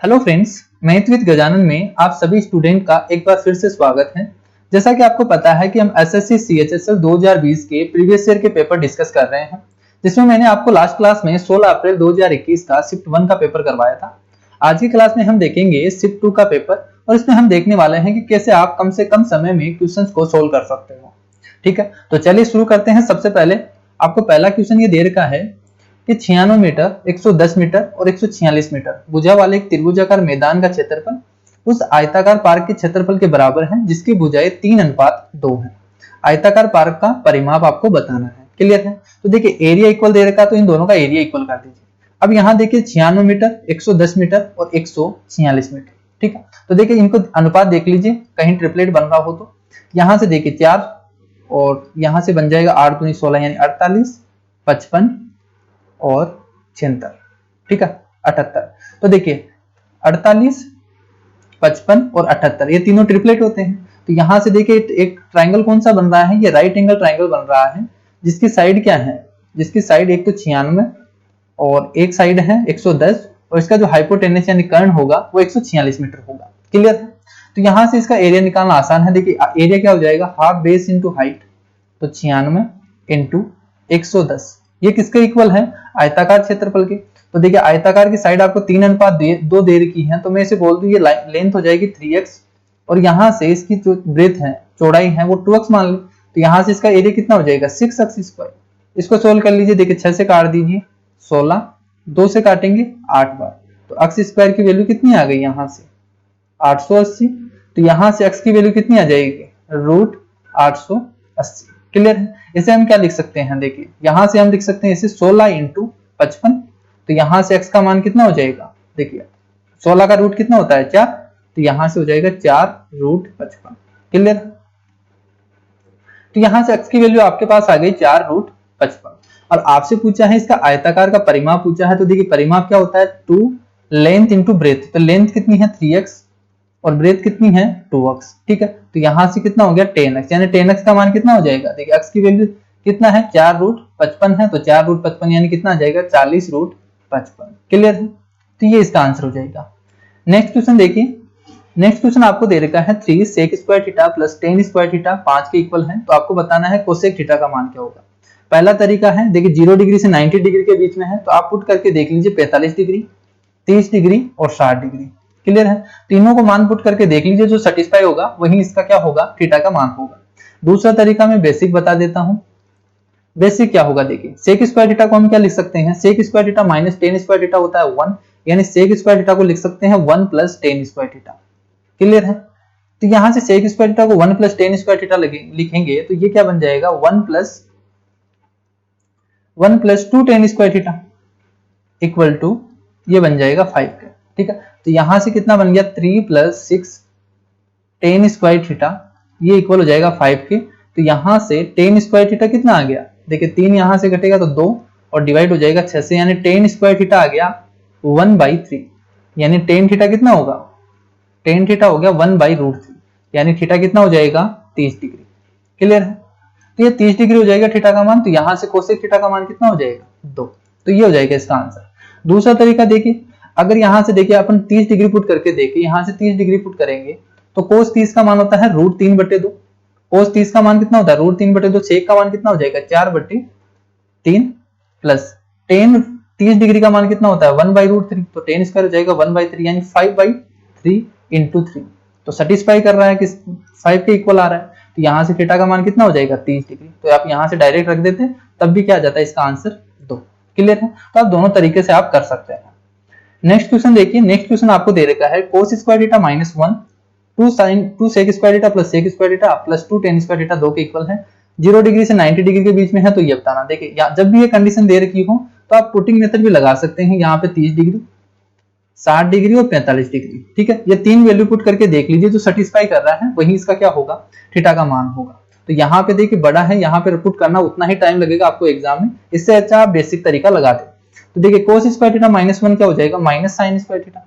Hello friends, math with Gajanan में आप सभी स्टूडेंट का एक बार फिर से स्वागत है। जैसा कि आपको पता है कि हम एसएससी सीएचएसएल 2020 के प्रीवियस ईयर के पेपर डिस्कस कर रहे हैं, जिसमें मैंने आपको लास्ट क्लास में 16 अप्रैल 2021 का शिफ्ट 1 का पेपर करवाया था। आज की क्लास में हम देखेंगे शिफ्ट 2 का पेपर और इसमें हम देखने वाले हैं कि कैसे आप कम से कम समय में क्वेश्चंस को सोल्व कर सकते हो। ठीक है, तो चलिए शुरू करते हैं। सबसे पहले आपको पहला क्वेश्चन ये दे रखा है कि 96 मीटर, 110 मीटर और 146 मीटर भुजा वाले एक त्रिभुजाकार मैदान का क्षेत्रफल उस आयताकार पार्क के क्षेत्रफल के बराबर है जिसकी भुजाएं 3:2 है। आयताकार पार्क का परिमाप आपको बताना है। क्लियर है? तो देखिए एरिया इक्वल दे रखा, तो इन दोनों का एरिया इक्वल कर दीजिए। अब यहाँ देखिए 96 मीटर, 110 मीटर और 146 मीटर। ठीक है, तो देखिए इनको अनुपात देख लीजिए, कहीं ट्रिपलेट बन रहा हो तो यहाँ से देखिए 4 और यहाँ से बन जाएगा 8 दूनी 16 यानी 48, 55 और 76। ठीक है, 78। तो देखिए 48, 55 और 78 ये तीनों ट्रिपलेट होते हैं। तो यहां से देखिए एक ट्राइंगल कौन सा बन रहा है, ये राइट एंगल ट्राइंगल बन रहा है, जिसकी साइड क्या है, जिसकी साइड एक तो 96 और एक साइड है 110 और इसका जो हाइपोटेनस यानी कर्ण होगा वो 146 मीटर होगा। क्लियर है? तो यहां से इसका एरिया निकालना आसान है। देखिए एरिया क्या हो जाएगा, हाफ बेस इंटू हाइट, तो 96 इंटू 110 ये किसके इक्वल है, आयताकार क्षेत्रफल के। तो देखिए आयताकार की साइड आपको 3:2 दे रखी है, तो मैं इसे बोल दूं ये लेंथ हो जाएगी 3x और यहां से इसकी जो ब्रेथ है, चौड़ाई है वो 2x मान ली। तो यहां से इसका एरिया कितना हो जाएगा 6x स्क्वायर। इसको सोल्व कर लीजिए। देखिए 6 से काट दीजिए 16, 2 से काटेंगे 8 बार, तो x स्क्वायर की वैल्यू कितनी आ गई यहाँ से 880। तो यहां से x की वैल्यू कितनी आ जाएगी √880। क्लियर है? इसे हम क्या लिख सकते हैं, देखिए यहां से हम लिख सकते हैं इसे 16 इंटू 55। तो यहां से x का मान कितना हो जाएगा, देखिए 16 का रूट कितना होता है 4, तो यहां से हो जाएगा 4√55। क्लियर? तो यहां से x की वैल्यू आपके पास आ गई 4√55 और आपसे पूछा है इसका आयताकार का परिमाप पूछा है। तो देखिए परिमाप क्या होता है 2 लेंथ इंटू ब्रेथ। तो लेंथ कितनी है 3x और ब्रेथ कितनी है 2x। ठीक है, तो यहां से कितना हो गया 10x, यानी 10x का मान कितना हो जाएगा, देखिए x की वैल्यू कितना है 4√55 है, तो 4√55 यानी कितना आ जाएगा 40√55। क्लियर है? तो ये इसका आंसर हो जाएगा। नेक्स्ट क्वेश्चन देखिए। नेक्स्ट क्वेश्चन आपको दे रखा है 3 sec square theta plus tan square theta 5 के इक्वल है, तो आपको बताना है कोसेक थीटा का मान क्या होगा। पहला तरीका है, देखिए 0 डिग्री से 90 डिग्री के बीच में है, तो आप पुट करके देख लीजिए 45 डिग्री, 30 डिग्री और 60 डिग्री। क्लियर है? तीनों को मान पुट करके देख लीजिए, जो सेटिस्फाई होगा वही इसका क्या होगा, थीटा का मान होगा। दूसरा तरीका मैं बेसिक बता देता हूं। बेसिक क्या होगा, देखिए सेक स्क्वायर थीटा को हम क्या लिख सकते हैं, sec square theta minus tan square theta होता है 1, यानी सेक स्क्वायर थीटा को लिख सकते हैं 1 plus tan square theta. Clear है? तो यहां से सेक स्क्वायर थीटा को 1 प्लस tan स्क्वायर थीटा लिखेंगे, तो ये क्या बन जाएगा 1 plus 2 tan square theta equal to ये बन जाएगा 5 का। ठीक है, तो यहां से कितना बन गया 3 प्लस 6 tan स्क्वायर थीटा, ये इक्वल हो जाएगा 5 के। तो यहां से tan स्क्वायर थीटा कितना आ गया, देखिए 3 यहां से घटेगा तो 2 और डिवाइड हो जाएगा 6 से, यानी tan स्क्वायर थीटा आ गया 1/3, यानी tan थीटा कितना होगा, tan थीटा हो गया 1/√3, यानी थीटा कितना हो जाएगा 30 डिग्री। क्लियर है? तो ये 30 डिग्री हो जाएगा थीटा का मान। तो यहां से कोसेक थीटा का मान कितना हो जाएगा 2, तो ये हो जाएगा इसका आंसर। दूसरा तरीका देखिए, अगर यहां से देखिए अपन 30 डिग्री पुट करके देखें, यहां से 30 डिग्री पुट करेंगे तो कोस 30 का मान होता है √3/2। कोस 30 का मान कितना होता है √3/2। सेक का मान कितना हो जाएगा 4/3 प्लस tan 30 डिग्री का मान कितना होता है 1/√3, तो tan स्क्वायर हो जाएगा 1/3 यानी 5/3 इंटू 3। तो सेटिस्फाई कर रहा है कि 5 के इक्वल आ रहा है। तो यहां से थीटा का मान कितना हो जाएगा 30 डिग्री। तो आप यहां से डायरेक्ट रख देते हैं, तब भी क्या आ जाता है इसका आंसर 2। क्लियर है? तो आप दोनों तरीके से आप कर सकते हैं। नेक्स्ट क्वेश्चन देखिए। नेक्स्ट क्वेश्चन आपको दे रखा है cos square theta minus 1 2 sec square theta plus sec square theta plus 2 tan square theta 2 के इक्वल है। 0 डिग्री से 90 डिग्री के बीच में है, तो ये बताना। देखिए जब भी ये कंडीशन दे रखी हो तो आप पुटिंग मेथड भी लगा सकते हैं। यहाँ पे 30 डिग्री, 60 डिग्री और 45 डिग्री। ठीक है, ये तीन वैल्यू पुट करके देख लीजिए, जो सेटिस्फाई कर रहा है वही इसका क्या होगा, थीटा का मान होगा। तो यहाँ पे देखिए बड़ा है, यहाँ पे पुट करना उतना ही टाइम लगेगा आपको एग्जाम में, इससे अच्छा आप बेसिक तरीका लगा दें। तो देखिए cos स्क्वायर थीटा माइनस 1 क्या हो जाएगा माइनस sin स्क्वायर थीटा,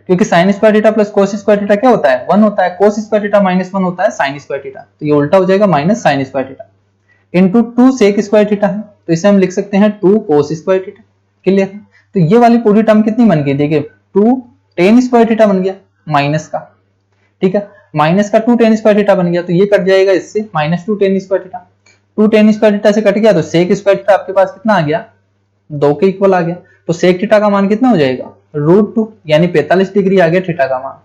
क्योंकि sin square theta plus cos square theta क्या होता है 1 होता है। cos स्क्वायर थीटा माइनस 1 होता है sin स्क्वायर थीटा, तो ये उल्टा हो जाएगा minus sin square theta into 2 sec square theta है, तो इसे हम लिख सकते हैं 2 cos स्क्वायर थीटा। क्लियर है? तो ये वाली पूरी टर्म कितनी बन गई, देखिए 2 tan स्क्वायर थीटा बन गया माइनस का, ठीक है, माइनस का 2 tan स्क्वायर थीटा बन गया, तो ये कट जाएगा इससे -2 tan square theta, 2 tan square theta से कट गया तो sec स्क्वायर थीटा आपके पास कितना आ गया, 2 के इक्वल आ गया, तो sec थीटा का मान कितना हो जाएगा, √2 यानी 45 डिग्री आ गया थीटा का मान।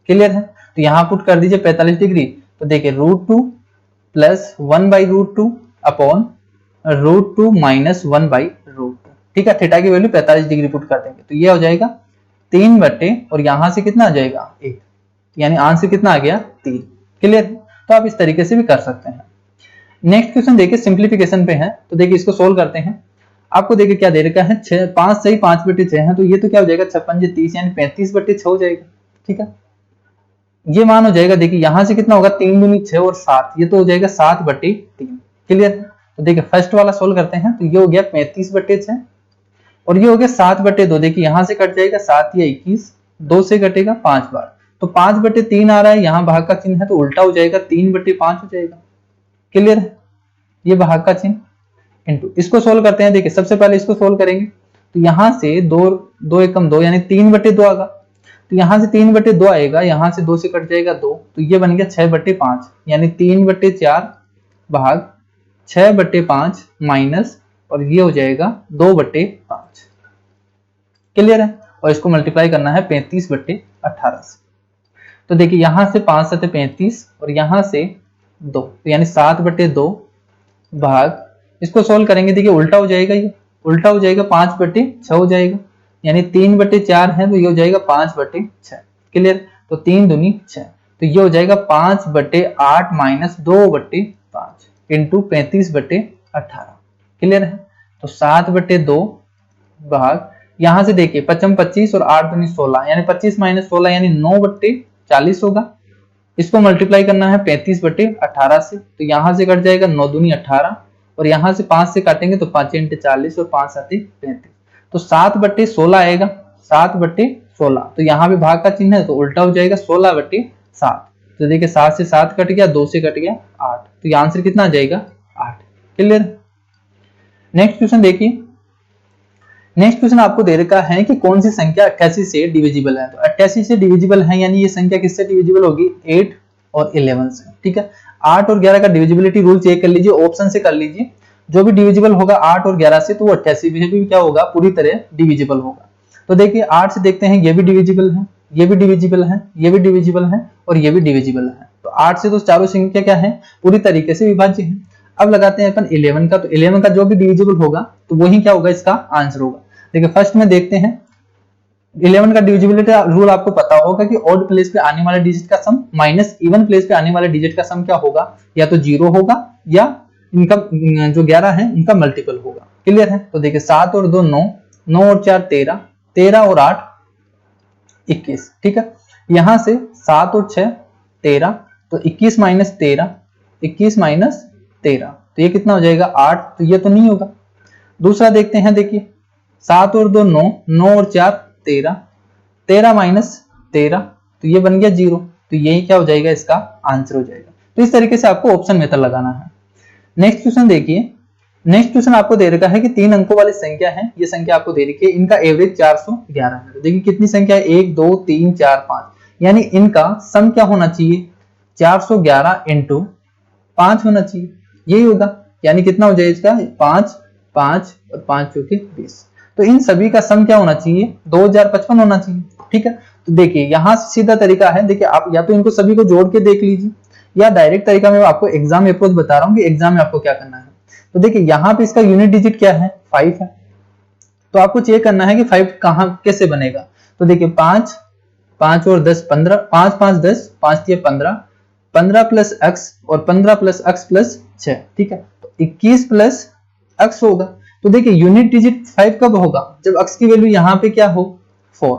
क्लियर है, तो यहाँ पुट कर दीजिए 45 डिग्री, तो देखिए √2 प्लस 1/√2 अपॉन √2 माइनस 1/√2, ठीक है, थीटा की वैल्यू 45 डिग्री पुट कर देंगे तो ये हो जाएगा 3 बटे और यहां से कितना आ जाएगा 1, यानी आंसर कितना आ गया 3। क्लियर, तो आप इस तरीके से भी कर सकते हैं। नेक्स्ट क्वेश्चन देखिए सिंप्लीफिकेशन पे है, तो देखिए इसको सोल्व करते हैं। आपको देखिए क्या दे रखा है, 6 5 सही 5/6 है, तो ये तो क्या हो जाएगा 56 30 यानी 35/6 हो जाएगा, ठीक है, ये मान हो जाएगा। देखिए यहां से कितना होगा 3 दूनी 6 और 7, ये तो हो जाएगा 7/3। क्लियर, तो देखिए फर्स्ट वाला सोल्व करते हैं, तो ये हो गया 35/6 और ये हो गया 7/2। देखिए यहां से कट जाएगा 7 या 21, 2 से कटेगा 5 बार, तो 5/3 आ रहा है, यहाँ भाग का चिन्ह है तो उल्टा हो जाएगा 3/5 हो जाएगा। क्लियर है, ये भाग का चिन्ह इनटू, इसको सोल्व करते हैं। देखिए सबसे पहले इसको सोल्व करेंगे, तो यहां से 2 एकम 2 यानी 3/2 आएगा, तो यहां से 3/2 आएगा, यहां से 2 से कट जाएगा 2, तो ये बन गया 6/5 यानी 3/4 भाग 6/5 माइनस और ये हो जाएगा 2/5। क्लियर है, और इसको मल्टीप्लाई करना है 35/18 से, तो देखिए यहां से 5 7 35 और यहां से 2, तो यानी 7/2 भाग, इसको सोल्व करेंगे, देखिए उल्टा हो जाएगा, ये उल्टा हो जाएगा 5/6 हो जाएगा, यानी 3/4 है तो ये हो जाएगा 5/6। क्लियर, तो 3 दूनी 6, तो ये हो जाएगा 5/8 माइनस 2/5 इंटू 35/18। क्लियर है, तो 7/2 भाग, यहां से देखिए 55 25 और 8 दूनी 16 यानी 25 माइनस 16 यानी 9/40 होगा। इसको मल्टीप्लाई करना है 35/18 से, तो यहां से कट जाएगा 9 दूनी 18 और यहां से 5 से काटेंगे तो 5 × 40 और 5 7 35, तो 7/16 आएगा, 7/16, तो यहाँ भी भाग का चिन्ह है तो उल्टा हो जाएगा 16/7, तो देखिए 7 से 7 कट गया, 2 से कट गया 8, तो ये आंसर कितना आ जाएगा 8। क्लियर, नेक्स्ट क्वेश्चन देखिए। नेक्स्ट क्वेश्चन आपको दे रखा है कि कौन सी संख्या 88 से डिविजिबल है, तो 88 से डिविजिबल है यानी ये संख्या किससे डिविजिबल होगी, 8 और 11 से, ठीक है। 8 और 11 का डिविजिबिलिटी रूल चेक कर लीजिए, ऑप्शन से कर लीजिए, जो भी डिविजिबल होगा 8 और 11 से तो वो 88 भी क्या होगा, पूरी तरह डिविजिबल होगा। तो देखिए 8 से देखते हैं, ये भी डिविजिबल है, ये भी डिविजिबल है, ये भी डिविजिबल है और ये भी डिविजिबल है, तो 8 से तो चारों संख्या क्या है, पूरी तरीके से विभाज्य है। अब लगाते हैं अपन 11 का, तो 11 का जो भी डिविजिबल होगा तो वही क्या होगा, इसका आंसर होगा। देखिए फर्स्ट में देखते हैं 11 का डिविजिबिलिटी रूल आपको पता होगा कि ऑड प्लेस पे आने वाले डिजिट का सम माइनस इवन प्लेस पे आने वाले डिजिट का सम क्या होगा, या तो 0 होगा या इनका जो 11 है इनका मल्टीपल होगा। क्लियर है, तो देखिए 7 और 2 9, 9 और 4 13, 13 और 8 21, ठीक है। यहां से 7 और 6 13, तो 21 माइनस 13, 21 माइनस 13, तो ये कितना हो जाएगा 8, तो ये तो नहीं होगा। दूसरा देखते हैं, देखिए 7 और 2 9, 9 और 4 13, 13 माइनस 13, तो ये बन गया 0, तो यही क्या हो जाएगा, इसका आंसर हो जाएगा। तो इस तरीके से आपको ऑप्शन मेथड लगाना है। नेक्स्ट क्वेश्चन देखिए। नेक्स्ट क्वेश्चन आपको दे रखा है कि 3 अंकों वाली संख्या है, ये संख्या आपको दे रखी है, इनका एवरेज 411 है। तो देखिए कितनी संख्या है, 1 2 3 4 5, यानी इनका सम क्या होना चाहिए, 411 इंटू 5 होना चाहिए, यही होगा, यानी कितना हो जाएगा इसका 5 5 और 5 चौके 20, तो इन सभी का सम क्या होना चाहिए, 2055 होना चाहिए, ठीक है। तो देखिए यहां से सीधा तरीका है, देखिए आप या तो इनको सभी को जोड़ के देख लीजिए, या डायरेक्ट तरीका में आपको एग्जाम अप्रोच बता रहा हूं कि एग्जाम में आपको क्या करना है। तो देखिए यहाँ पे इसका यूनिट डिजिट क्या है, 5 है, तो आपको चेक करना है कि 5 कहां कैसे बनेगा। तो देखिए 5 5 और 10 15, 5 5 10, 5 3 15, 15 प्लस एक्स और 15 प्लस एक्स प्लस 6, ठीक है, तो 21 प्लस एक्स होगा। तो देखिए यूनिट डिजिट 5 कब होगा, जब x की वैल्यू यहाँ पे क्या हो 4,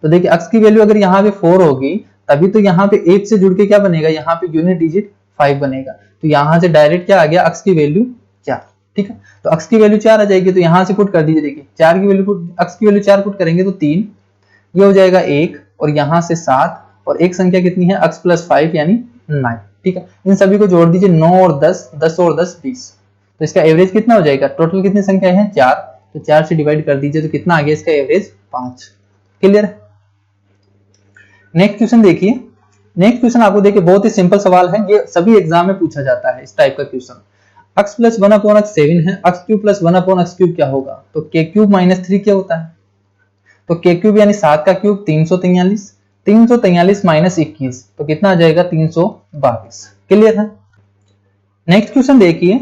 तो देखिए x की वैल्यू अगर यहाँ पे 4 होगी तभी तो यहाँ पे 8 से जुड़ के क्या बनेगा, यहाँ पे यूनिट डिजिट 5 बनेगा। तो यहाँ से डायरेक्ट क्या आ गया, x की वैल्यू 4, ठीक है, तो x की वैल्यू 4 आ जाएगी, तो यहाँ से पुट कर दीजिए। देखिए 4 की वैल्यू x की वैल्यू 4 पुट करेंगे तो 3, ये हो जाएगा 1 और यहाँ से 7 और एक संख्या कितनी है x प्लस 5 यानी 9, ठीक है। इन सभी को जोड़ दीजिए, 9 और 10, 10 और 10 20, तो इसका एवरेज कितना हो जाएगा, टोटल कितनी संख्या है 4, तो 4 से डिवाइड कर दीजिए तो कितना आ गया इसका एवरेज 5। क्लियर, नेक्स्ट क्वेश्चन देखिए। नेक्स्ट क्वेश्चन आपको देखिए बहुत ही सिंपल सवाल है, ये सभी एग्जाम में पूछा जाता है इस टाइप का क्वेश्चन। x प्लस 1/x 7 है, x cube plus 1/x cube क्या होगा? तो k क्यूब माइनस 3 क्या होता है? तो k क्यूब यानी 7 का क्यूब 343, 343 माइनस 21 तो कितना आ जाएगा? 322। क्लियर है? नेक्स्ट क्वेश्चन देखिए,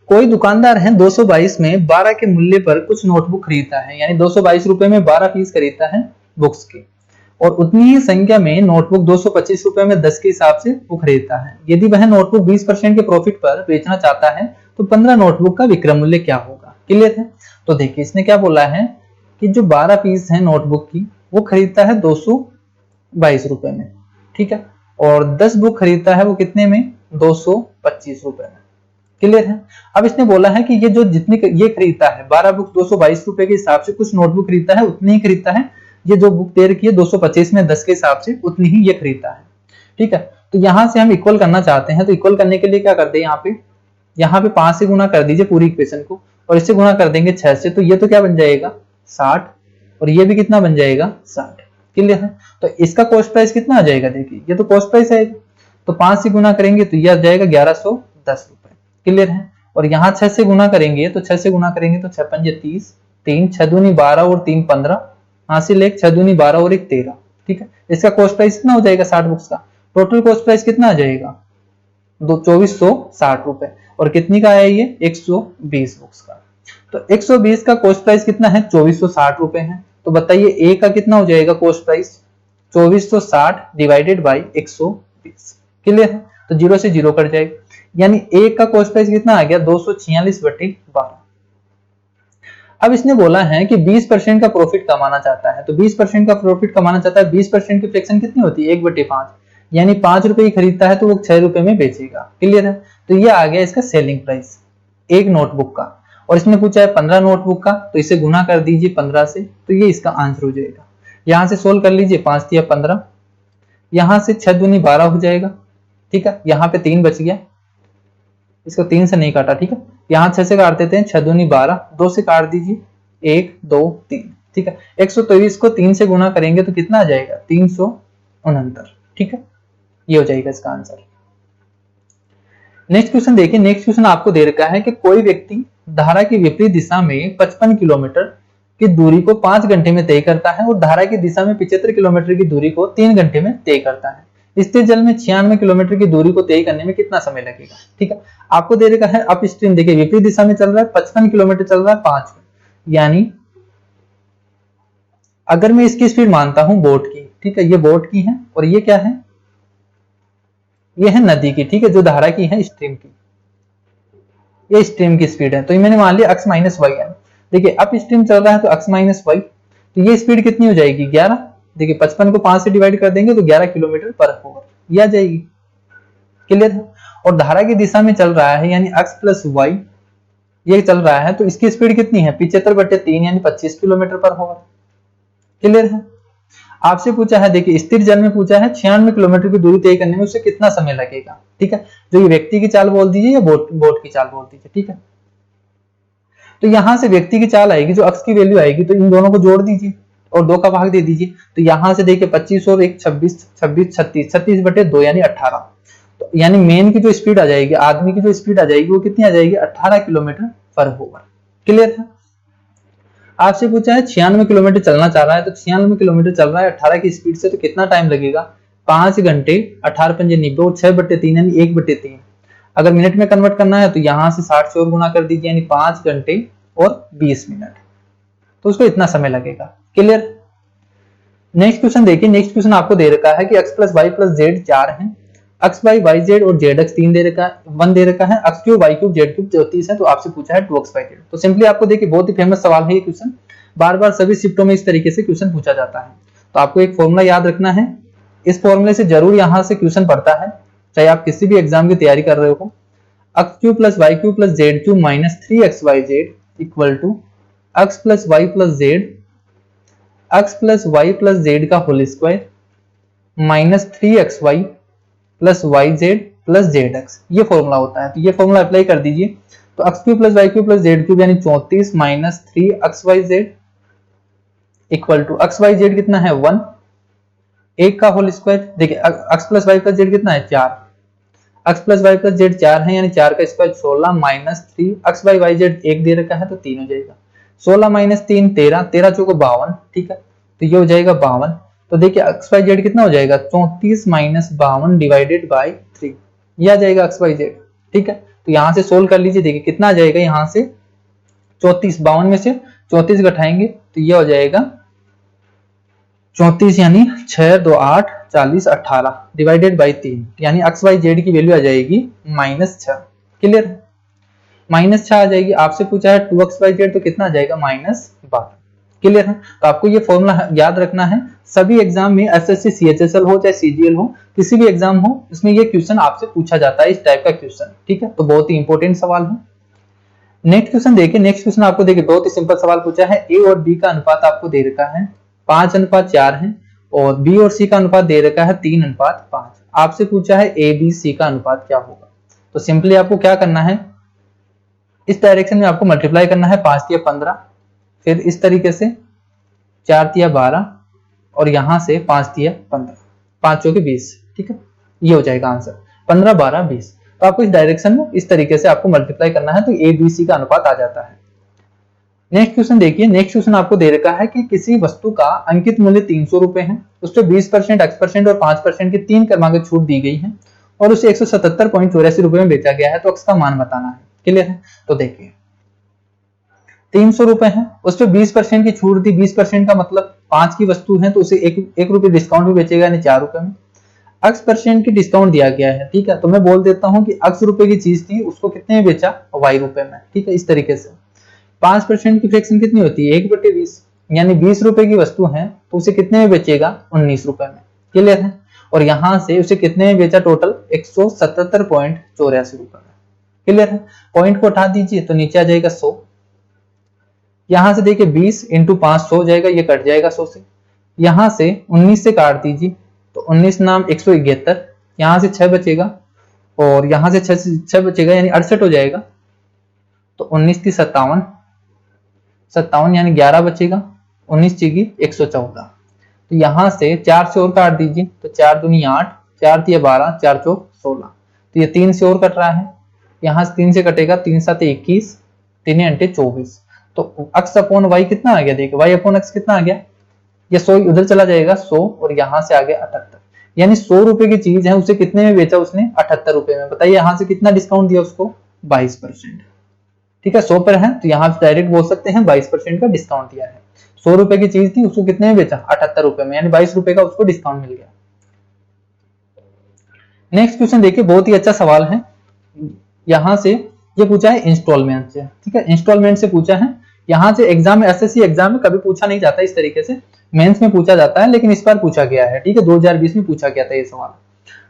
कोई दुकानदार है 222 में 12 के मूल्य पर कुछ नोटबुक खरीदता है, यानी 222 रुपए में 12 पीस खरीदता है बुक्स के, और उतनी ही संख्या में नोटबुक 225 रुपए में 10 के हिसाब से वो खरीदता है। यदि वह नोटबुक 20% के प्रॉफिट पर बेचना चाहता है तो 15 नोटबुक का विक्रय मूल्य क्या होगा? क्लियर है? तो देखिए इसने क्या बोला है कि जो 12 पीस है नोटबुक की वो खरीदता है 222 रुपए में, ठीक है, और 10 बुक खरीदता है वो कितने में? 225 रुपए में। क्लियर है? अब इसने बोला है कि ये जो जितनी ये खरीदता है 12 बुक 222 रुपए के हिसाब से कुछ नोटबुक खरीदता है, उतनी ही खरीदता है। ये जो बुक दे रखी है 225 में 10 के हिसाब से उतनी ही ये खरीदता है, ठीक है। तो यहां से हम इक्वल करना चाहते हैं, तो इक्वल करने के लिए क्या करते हैं, यहाँ पे 5 से गुना कर दीजिए पूरी इक्वेशन को, और इससे गुना कर देंगे 6 से, तो ये तो क्या बन जाएगा? 60, और ये भी कितना बन जाएगा? 60। क्लियर है? तो इसका कॉस्ट प्राइस कितना आ जाएगा? देखिए ये तो कॉस्ट प्राइस है, तो 5 से गुना करेंगे तो ये आ जाएगा 1110 रुपए। क्लियर है? और यहाँ 6 से गुना करेंगे तो 6 से गुना करेंगे तो 6 पंजे 30, 3 6 दूनी 12 और 3 15, हासिल 1 6 दूनी 12 और 1 13, ठीक है। इसका कॉस्ट प्राइस कितना हो जाएगा? 60 बुक्स का। टोटल कॉस्ट प्राइस कितना आ जाएगा? 2460 रुपए। और कितनी का है ये? 120 बुक्स का। तो 120 का कॉस्ट प्राइस कितना है? 2460 रुपए है। तो बताइए ए का कितना हो जाएगा cost price? 2460 divided by 120। Clear है? तो 0 से 0 कट जाएगा, यानी ए का कॉस्ट प्राइस कितना आ गया? 246/12। अब इसने बोला है कि 20% का प्रॉफिट कमाना चाहता है, तो 20% का प्रॉफिट कमाना चाहता है, 20% की फ्रैक्शन कितनी होती है? 1/5, यानी 5 रुपए की खरीदता है तो वो 6 रुपए में बेचेगा। क्लियर है? तो ये आ गया इसका सेलिंग प्राइस एक नोटबुक का, और इसने पूछा है 15 नोटबुक का, तो इसे गुना कर दीजिए 15 से, तो ये इसका आंसर हो जाएगा। यहां से सोल्व कर लीजिए, 5 तिया 15, यहां से 6 दूनी 12 हो जाएगा, ठीक है। यहाँ पे 3 बच गया, इसको 3 से नहीं काटा, ठीक है। यहाँ 6 से काट देते हैं, 6 दूनी 12, 2 से काट दीजिए, 1 2 3, ठीक है। 123 को 3 से गुना करेंगे तो कितना आ जाएगा? 369, ठीक है। ये हो जाएगा इसका आंसर। नेक्स्ट क्वेश्चन देखिए। नेक्स्ट क्वेश्चन आपको दे रखा है कि कोई व्यक्ति धारा की विपरीत दिशा में 55 किलोमीटर की दूरी को 5 घंटे में तय करता है और धारा की दिशा में 75 किलोमीटर की दूरी को 3 घंटे में तय करता है। स्थिर जल में 96 किलोमीटर की दूरी को तय करने में कितना समय लगेगा? ठीक है, आपको दे रखा है अप स्ट्रीम, देखिए विपरीत दिशा में चल रहा है, 55 किलोमीटर चल रहा है 5 में, यानी अगर मैं इसकी स्पीड मानता हूं बोट की, ठीक है, ये बोट की है और ये क्या है? ये है नदी की, ठीक है, जो धारा की है स्ट्रीम की, ये स्ट्रीम की स्पीड है। तो ये मैंने मान लिया x माइनस वाई है। देखिए अप स्ट्रीम चल रहा है तो x माइनस वाई, तो ये स्पीड कितनी हो जाएगी? 11। देखिए 55 को 5 से डिवाइड कर देंगे तो 11 किलोमीटर पर आवर ये आ जाएगी। क्लियर है? और धारा की दिशा में चल रहा है यानी x प्लस वाई ये चल रहा है, तो इसकी स्पीड कितनी है? 75/3 यानी 25 किलोमीटर पर आवर। क्लियर है? आपसे पूछा है, देखिए स्थिर जल में पूछा है 96 किलोमीटर की दूरी तय करने में उससे कितना समय लगेगा। ठीक है, जो ये व्यक्ति की चाल बोल दीजिए या बोट की चाल बोल दीजिए। ठीक है, तो यहां से व्यक्ति की चाल आएगी, जो x की वैल्यू आएगी, तो इन दोनों को जोड़ दीजिए और 2 का भाग दे दीजिए। तो यहां से देखिए 25 और 1 26, 26 36, 36/2 यानी 18। तो यानी मेन की जो स्पीड आ जाएगी, आदमी की जो स्पीड आ जाएगी वो कितनी आ जाएगी? 18 किलोमीटर पर आवर। क्लियर है? आपसे पूछा है 96 किलोमीटर चलना चाह रहा है, तो 96 किलोमीटर चल रहा है 18 की स्पीड से, तो कितना टाइम लगेगा? 5 घंटे 18 पंजे 90 और 6/3 यानी 1/3। अगर मिनट में कन्वर्ट करना है तो यहां से 60 से और गुना कर दीजिए, यानी 5 घंटे और 20 मिनट, तो उसको इतना समय लगेगा। क्लियर? नेक्स्ट क्वेश्चन देखिए। नेक्स्ट क्वेश्चन आपको दे रखा है कि x plus Y plus z 4 है, x बाई वाई जेड और जेड एक्स 3 दे रखा है, 1 दे रखा है, x cube y cube z cube 34 है, तो आपसे पूछा है 2x बाई जेड। तो सिंपली आपको देखिए बहुत ही फेमस सवाल है ये क्वेश्चन, बार बार सभी शिफ्टों में इस तरीके से क्वेश्चन पूछा जाता है। तो आपको एक फॉर्मूला याद रखना है, इस फॉर्मूले से जरूर यहां से क्वेश्चन पड़ता है, चाहे आप किसी भी एग्जाम की तैयारी कर रहे हो। x cube plus Y cube plus Z cube minus 3x Y Z equal to x plus Y plus Z, x plus Y plus Z का whole square minus 3x Y plus Y Z plus Z X, ये formula होता है। तो ये formula apply कर दीजिए, तो x cube plus Y cube plus Z cube यानी 34 minus 3x Y Z equal to x y z कितना है 1, 1 का होल स्क्वायर, देखिए x plus Y plus z कितना है 4, x plus Y plus z 4 है यानी 4 का square 16 minus 3 x by y z 1 दे रखा है तो 3 हो जाएगा, 16 माइनस 3 13, 13 चौको 52, ठीक है तो ये हो जाएगा 52। तो देखिए x वाई जेड कितना हो जाएगा 34 माइनस 52 डिवाइडेड बाई 3, ये आ जाएगा x वाई जेड, ठीक है। तो यहाँ से सोल्व कर लीजिए, देखिए कितना आ जाएगा, यहाँ से 34, 52 में से 34 घटाएंगे तो ये हो जाएगा 34 यानी 6 2 8 40 18 डिवाइडेड बाई 3 यानी एक्स वाई जेड की वैल्यू आ जाएगी -6। क्लियर, -6 आ जाएगी। आपसे पूछा है 2x वाई जेड तो कितना आ जाएगा -12। क्लियर है। तो आपको ये फॉर्मूला याद रखना है, सभी एग्जाम में एसएससी सीएचएसएल हो चाहे सीजीएल हो, किसी भी एग्जाम हो, इसमें ये क्वेश्चन आपसे पूछा जाता है, इस टाइप का क्वेश्चन, ठीक है। तो बहुत ही इंपॉर्टेंट सवाल है। नेक्स्ट क्वेश्चन देखिए, नेक्स्ट क्वेश्चन आपको देखिए बहुत ही सिंपल सवाल पूछा है, ए और बी का अनुपात आपको दे रखा है 5:4 है और बी और सी का अनुपात दे रखा है 3:5। आपसे पूछा है ए बी सी का अनुपात क्या होगा। तो सिंपली आपको क्या करना है, इस डायरेक्शन में आपको मल्टीप्लाई करना है 5 तिया 15, फिर इस तरीके से 4 तिया 12 और यहां से 5 तिया 15, 5 चौके 20, ठीक है। ये हो जाएगा आंसर 15 12 20। तो आपको इस डायरेक्शन में इस तरीके से आपको मल्टीप्लाई करना है तो ए बी सी का अनुपात आ जाता है। नेक्स्ट क्वेश्चन देखिए, नेक्स्ट क्वेश्चन आपको दे रखा है कि किसी वस्तु का अंकित मूल्य 300 रुपए है, उस पर 20% x% और 5% की 3 क्रमांक छूट दी गई है और उसे 177.84 रुपए में बेचा गया है, तो x का मान बताना है। क्लियर है। तो देखिए 300 रुपए है, उस पर 20% की छूट दी, 20% का मतलब 5 की वस्तु है तो उसे 1 रुपए डिस्काउंट भी बेचेगा यानी 4 रुपए में। x% की डिस्काउंट दिया गया है, ठीक है। तो मैं बोल देता हूं कि x रुपए की चीज थी, उसको कितने में बेचा, y रुपए में, ठीक है। इस तरीके से 5% की फ्रैक्शन कितनी होती है 1/20, यानी 20 रुपए की वस्तु है तो उसे कितने में बेचेगा 19 रुपए में। क्लियर है। और यहां से उसे कितने में बेचा, टोटल 177.84 रुपए में। क्लियर है। पॉइंट को उठा दीजिए तो नीचे आ जाएगा 100, यहां से देखिए 20 इंटू 5 हो जाएगा, ये कट जाएगा 100 से, यहां से 19 से काट दीजिए तो 19 नाम 171, यहां से 6 बचेगा और यहां से 6 बचेगा यानी 68 हो जाएगा। तो 19 की 57 यानी 11 बचेगा, 19 चीगी 114। तो यहां से 4 से और काट दीजिए तो 4 दूनी 8, 4 तिया 12, 4 चौक 16। तो ये 3 से और कट रहा है, यहां से 3 से कटेगा, 3 7 21, 3 अंटे 24। तो x अपॉन y कितना आ गया, देखिए y अपॉन x कितना आ गया, ये 100 उधर चला जाएगा 100 और यहां से आ गया 78, यानी 100 रुपए की चीज है उसे कितने में बेचा उसने 78 रुपए में। बताइए यहां से कितना डिस्काउंट दिया उसको 22%, ठीक है। 100 पर है तो यहां से डायरेक्ट बोल सकते हैं 22% का डिस्काउंट दिया है। 100 रुपए की चीज थी, उसको कितने में बेचा 78 रुपए में, यानी 22 रुपए का उसको डिस्काउंट मिल गया। नेक्स्ट क्वेश्चन देखिए, बहुत ही अच्छा सवाल है। यहां से ये पूछा है इंस्टॉलमेंट से, ठीक है, इंस्टॉलमेंट से पूछा है। यहां से एग्जाम में, एसएससी एग्जाम में कभी पूछा नहीं जाता इस तरीके से, मेंस में पूछा जाता है, लेकिन इस बार पूछा गया है, ठीक है। 2020 में पूछा गया था ये सवाल।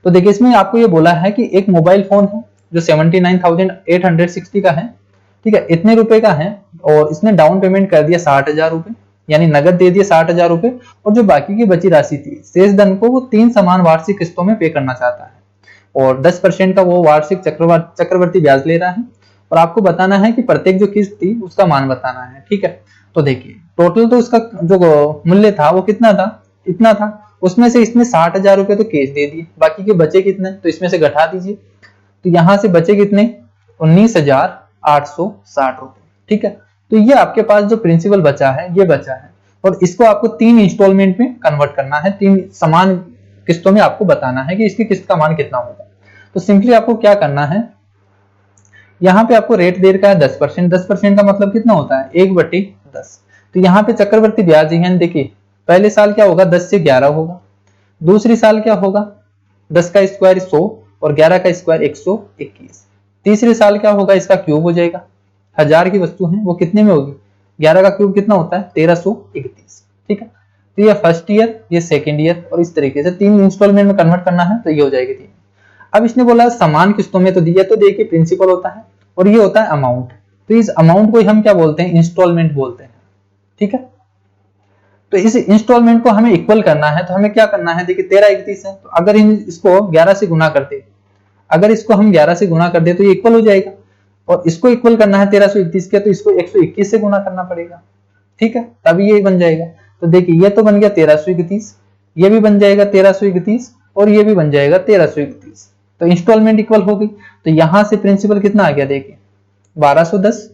तो देखिए इसमें आपको ये बोला है कि एक मोबाइल फोन है जो 79,860 का है, ठीक है, इतने रुपए का है और इसने डाउन पेमेंट कर दिया 60,000 रुपए, यानी नगद दे दिए 60,000 रुपए, और जो बाकी की बची राशि थी शेष धन को वो 3 समान वार्षिक किस्तों में पे करना चाहता है और 10% का वो वार्षिक चक्रवर्ती ब्याज ले रहा है और आपको बताना है कि प्रत्येक जो किस्त थी उसका मान बताना है, ठीक है। तो देखिए टोटल तो उसका जो मूल्य था वो कितना था, इतना था, उसमें से इसने 60,000 रुपए तो कैश दे दिए, बाकी के बचे कितने, तो इसमें से घटा दीजिए। तो यहां से बचे कितने 19,860 रुपए, ठीक है। तो ये आपके पास जो प्रिंसिपल बचा है ये बचा है और इसको आपको 3 इंस्टॉलमेंट में कन्वर्ट करना है, 3 समान किस्तों में आपको बताना है कि इसकी किस्त का मान कितना होगा। तो सिंपली आपको क्या करना है, यहाँ पे आपको रेट दे रखा है 10%, 10% का मतलब कितना होता है 1/10। तो यहाँ पे चक्रवर्ती ब्याज है, देखिए पहले साल क्या होगा 10 से 11 होगा, दूसरी साल क्या होगा 10 का स्क्वायर 100 और 11 का स्क्वायर 121, तीसरे साल क्या होगा इसका क्यूब हो जाएगा, 1000 की वस्तु है वो कितने में होगी, 11 का क्यूब कितना होता है 1331, ठीक है। तो ये फर्स्ट ईयर, ये सेकेंड ईयर और इस तरीके से 3 इंस्टॉलमेंट में कन्वर्ट करना है, तो ये हो जाएगी 3। अब इसने बोला समान किस्तों में, तो दिया तो देखिए प्रिंसिपल होता है और ये होता है अमाउंट, तो इस अमाउंट को हम क्या बोलते हैं इंस्टॉलमेंट बोलते हैं, ठीक है। तो इस इंस्टॉलमेंट को हमें इक्वल करना है, तो हमें क्या करना है, देखिए 1331 है, तो अगर इसको 11 से गुना करते, अगर इसको हम 11 से गुना कर दे तो ये इक्वल हो जाएगा, और इसको इक्वल करना है 1331 के, तो इसको 121 से गुना करना पड़ेगा, ठीक है, तभी ये बन जाएगा। तो देखिए ये तो बन गया 1331, ये भी बन जाएगा 1331 और ये भी बन जाएगा 1331। तो इंस्टॉलमेंट इक्वल हो गई। तो यहां से प्रिंसिपल कितना आ गया देखिए 1210,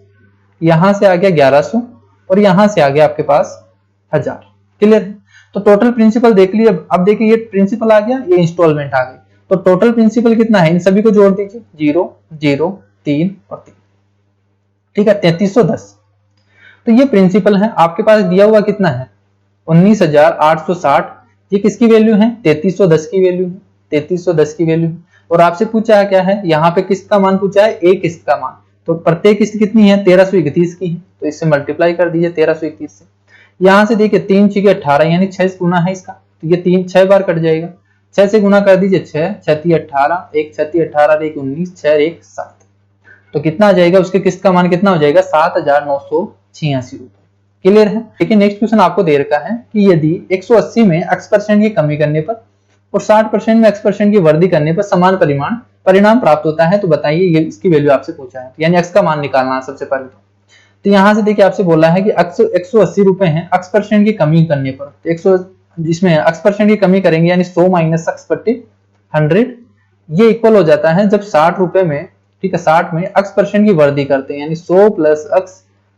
यहां से आ गया 1100 और यहां से आ गया आपके पास 1000। क्लियर है? तो टोटल प्रिंसिपल देख लीजिए। अब देखिए ये प्रिंसिपल आ गया, ये इंस्टॉलमेंट आ गई। तो टोटल प्रिंसिपल कितना है, इन सभी को जोड़ दीजिए 0 0 3 और 3, ठीक है 3310। तो ये प्रिंसिपल है। आपके पास दिया हुआ कितना है 19,860। ये किसकी वैल्यू है 3310 की वैल्यू है, 3310 की वैल्यू है। और आपसे पूछा है क्या है, यहाँ पे किस्त का मान पूछा है, एक किस्त का मान। तो प्रत्येक किस्त कितनी है 1331 की है, तो इससे मल्टीप्लाई कर दीजिए 1331 से। यहां से देखिए 3 6 18 यानी 6 गुना है इसका, तो ये 3 6 बार कट जाएगा। 6 से गुना कर दीजिए 6 6 18, 1 6 18 1 19, 6 1 7। तो कितना आ जाएगा, उसके किस्त का मान कितना हो जाएगा 7,986 रुपए। क्लियर है? देखिए नेक्स्ट क्वेश्चन आपको दे रखा है कि यदि 180 में x% की कमी करने पर और 60% में x% की वृद्धि करने पर समान परिणाम प्राप्त होता है, तो बताइए ये इसकी वैल्यू आपसे पूछा है, यानी x का मान निकालना है सबसे पहले। तो यहां से देखिए आपसे बोला है कि 180 रुपए है x% की कमी करने पर, तो 100 जिसमें x% की कमी करेंगे यानी 100 माइनस x/100, ये इक्वल हो जाता है जब 60 रुपए में, ठीक है 60 में x% की वृद्धि करते हैं यानी 100 प्लस x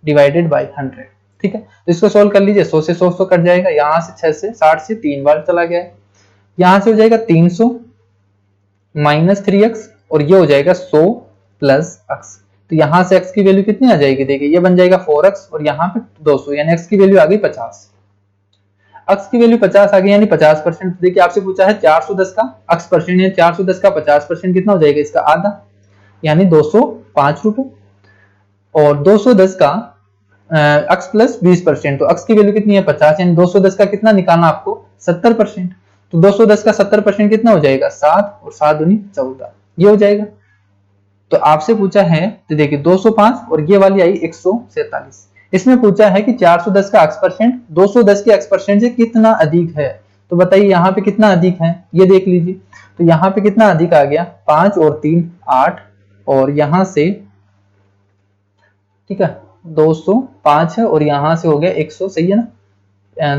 डिवाइडेड बाई 100। ठीक है, तो इसको सोल्व कर लीजिए। 100 से 100 कट जाएगा, यहाँ से 6 से 60 से 3 बार चला गया है, यहाँ से हो जाएगा 300 माइनस 3x और ये हो जाएगा 100 प्लस x। तो यहाँ से x की वैल्यू कितनी आ जाएगी, देखिए ये बन जाएगा 4x और यहाँ पे 200 यानी x की वैल्यू आ गई 50। x की वैल्यू 50 आ गई यानी 50%। देखिए आपसे पूछा है 410 का x% है, 410 का 50% कितना हो जाएगा, इसका आधा यानी 205 रुपए। और 210 का x प्लस 20%, तो x की वैल्यू कितनी है 50 यानी 210 का कितना निकालना आपको 70%। तो 210 का 70% कितना हो जाएगा 7 और 7 दूनी 14, ये हो जाएगा। तो आपसे पूछा है, तो देखिए 205 और ये वाली आई 147। इसमें पूछा है कि 410 का x% 210 के x% से कितना अधिक है, तो बताइए यहाँ पे कितना अधिक है, ये देख लीजिए। तो यहाँ पे कितना अधिक आ गया 5 और 3 8 और यहाँ से, ठीक है 205 है और यहां से हो गया 100, सही है ना।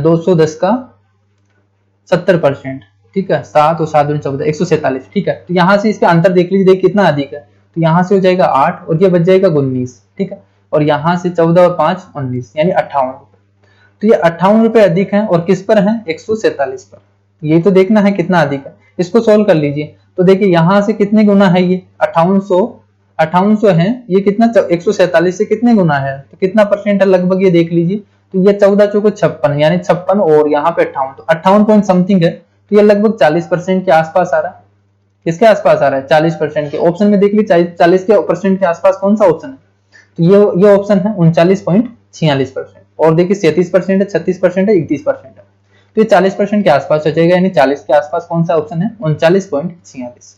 210 का 70%, ठीक है 7 और 7 दूनी 14 147, ठीक है। तो यहां से इसका अंतर देख लीजिए, देखिए कितना अधिक है। तो यहां से हो जाएगा 8 और ये बच जाएगा 19, ठीक है। और यहां से 14 और 5 19 यानी 58 रुपए। तो ये 58 रुपए अधिक है और किस पर है 147 पर। ये तो देखना है कितना अधिक है, इसको सोल्व कर लीजिए। तो देखिए यहां से कितने गुना है ये 5800 है, ये कितना 147 से कितने गुना है, तो कितना परसेंट है लगभग ये देख लीजिए। तो ये 14 चौको 56 यानी 56 और यहाँ पे 58, तो 58 पॉइंट समथिंग है। तो ये लगभग 40% के आसपास आ रहा है। किसके आसपास आ रहा है 40% के। ऑप्शन में देख लीजिए 40% के आसपास कौन सा ऑप्शन है, तो ये ऑप्शन है 39.46%। और देखिए 37% है, 36% है, 31% है। तो ये 40% के आसपास हो जाएगा, यानी 40 के आसपास कौन सा ऑप्शन है 39.46।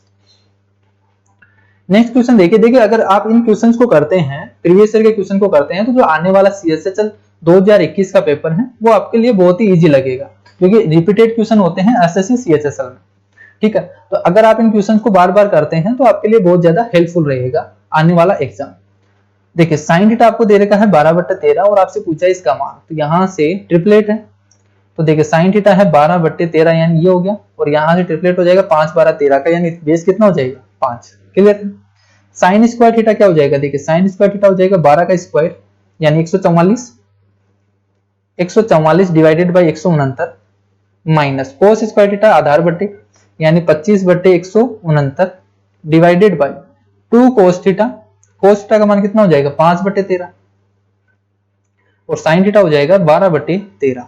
नेक्स्ट क्वेश्चन देखिए अगर आप इन क्वेश्चंस को करते हैं, प्रीवियस ईयर के क्वेश्चन को करते हैं, तो जो आने वाला CHSL 2021 का पेपर है वो आपके लिए बहुत ही इजी लगेगा, क्योंकि रिपीटेड क्वेश्चन होते हैं SSC CHSL में। ठीक है, तो अगर आप इन क्वेश्चन को बार बार करते हैं तो आपके लिए बहुत ज्यादा हेल्पफुल रहेगा आने वाला एग्जाम। देखिए साइन थीटा आपको दे रखा है 12/13 और आपसे पूछा है इसका मान, तो यहाँ से ट्रिपलेट है। तो देखिए साइन थीटा है 12/13 यानी ये हो गया, और यहाँ से ट्रिपलेट हो जाएगा 5 12 13 का, यानी बेस कितना हो जाएगा 5। क्लियर। साइन स्क्वायर थीटा क्या हो जाएगा, देखिए साइन स्क्वायर थीटा हो जाएगा 12 का स्क्वायर यानी 144 divided by 169 minus cos square theta आधार बटे यानी 25/169 divided by 2 cos theta. Cos theta का मान कितना हो जाएगा 5/13 और साइन थीटा हो जाएगा 12/13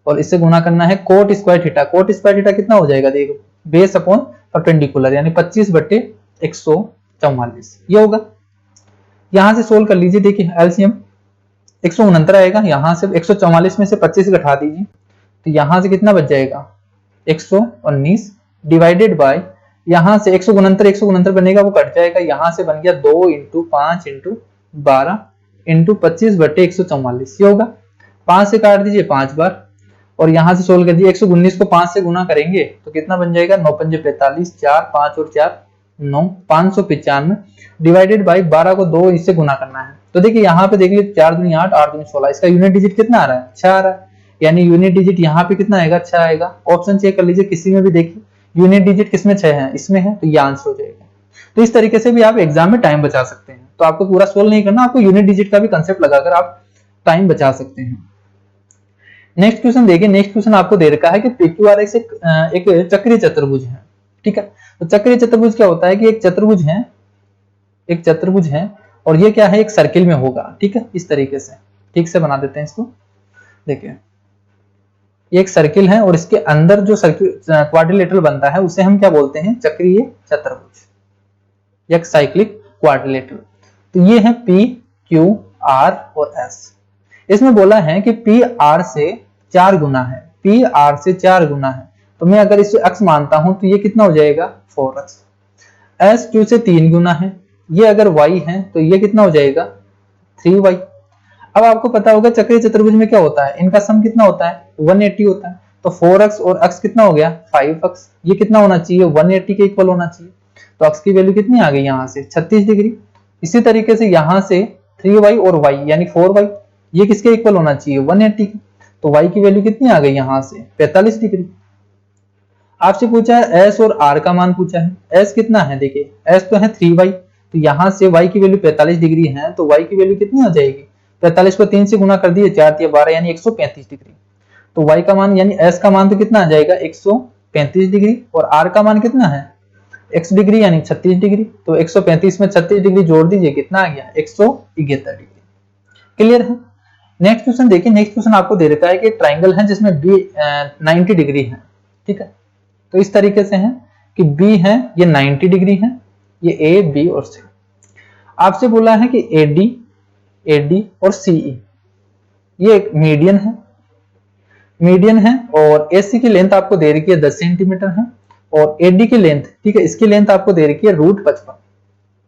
और इससे गुणा करना है coat square theta. Coat square theta कितना हो जाएगा, देखो बेस अपॉन परपेंडिकुलर यानी 25/144 ये होगा। यहां से सोल्व कर लीजिए, देखिए एलसीएम 169 आएगा, यहां से 144 में से 25 घटा दीजिए, तो यहां से कितना बच जाएगा 119 डिवाइडेड बाय यहां से 169 बनेगा वो कट जाएगा, यहां से बन गया 2 × 5 × 12 × 25/144 ये होगा। 5 से काट दीजिए 5 बार और यहां से सोल्व कर दिए 119 को 5 से गुना करेंगे तो कितना बन जाएगा 9 × 5 = 45 4 5 और 4 9 595 डिवाइडेड बाई 12 को 2 इससे गुना करना है। तो देखिए यहाँ पे देख लीजिए 4 दूनी 8 8 दूनी 16, इसका यूनिट डिजिट कितना आ रहा है 6 आ रहा है, यानी यूनिट डिजिट यहाँ पे कितना आएगा, 6 आएगा। ऑप्शन चेक कर लीजिए, किसी में भी देखिए यूनिट डिजिट किसमें 6 है, इसमें है, तो ये आंसर हो जाएगा। तो इस तरीके से भी आप एग्जाम में टाइम बचा सकते हैं। तो आपको पूरा सोल्व नहीं करना, आपको यूनिट डिजिट का भी कंसेप्ट लगाकर आप टाइम बचा सकते हैं। नेक्स्ट क्वेश्चन देखिए, नेक्स्ट क्वेश्चन आपको दे रखा है कि PQRS एक चक्रीय चतुर्भुज है, ठीक है। तो चक्रीय चतुर्भुज क्या होता है कि एक चतुर्भुज है और ये क्या है, एक सर्किल में होगा, ठीक है। इस तरीके से ठीक से बना देते हैं इसको। देखिए ये एक सर्किल है और इसके अंदर जो सर्किल क्वाड्रिलेटरल बनता है उसे हम क्या बोलते हैं, चक्रीय चतुर्भुज, एक साइक्लिक क्वाड्रिलेटरल। तो ये है P, Q, R और S। इसमें बोला है कि P R से 4 गुना है, P R से 4 गुना है। तो मैं अगर इसे अक्ष मानता हूं तो ये कितना हो जाएगा, 4x। S Q से 3 गुना है, ये अगर y है तो ये कितना हो जाएगा, 3y। अब आपको पता होगा चक्रीय चतुर्भुज में क्या होता है, इनका सम कितना होता है, 180 होता है। तो 4x और x कितना हो गया, 5x। ये कितना होना चाहिए, 180 के इक्वल होना चाहिए। तो x की वैल्यू कितनी आ गई यहाँ से, 36 डिग्री। इसी तरीके से यहाँ से 3y और y यानी 4y, ये किसके इक्वल होना चाहिए, 180 के। तो y की वैल्यू कितनी आ गई यहाँ से, 45 डिग्री। आपसे पूछा है s और r का मान पूछा है। s कितना है, देखिए s तो है 3y, तो यहाँ से y की वैल्यू 45 डिग्री है, तो y की वैल्यू कितनी आ जाएगी, 45 को 3 से गुना कर दिए, 4 × 12 यानी 135 डिग्री। तो y का मान यानी s का मान तो कितना आ जाएगा, 135 डिग्री। और r का मान कितना है, x डिग्री यानी 36 डिग्री। तो 135 में 36 डिग्री जोड़ दीजिए, कितना आ गया, 173 डिग्री। क्लियर है। नेक्स्ट क्वेश्चन देखिए, नेक्स्ट क्वेश्चन आपको दे रखा है कि ट्राइंगल है जिसमें b 90 डिग्री है, ठीक है। तो इस तरीके से है कि b है ये 90 डिग्री है, ये a, b और c। आपसे बोला है कि AD और CE ये एक मीडियन है और AC की लेंथ आपको दे रखी है 10 सेंटीमीटर है और AD की लेंथ, ठीक है, इसकी लेंथ आपको दे रखी है √55।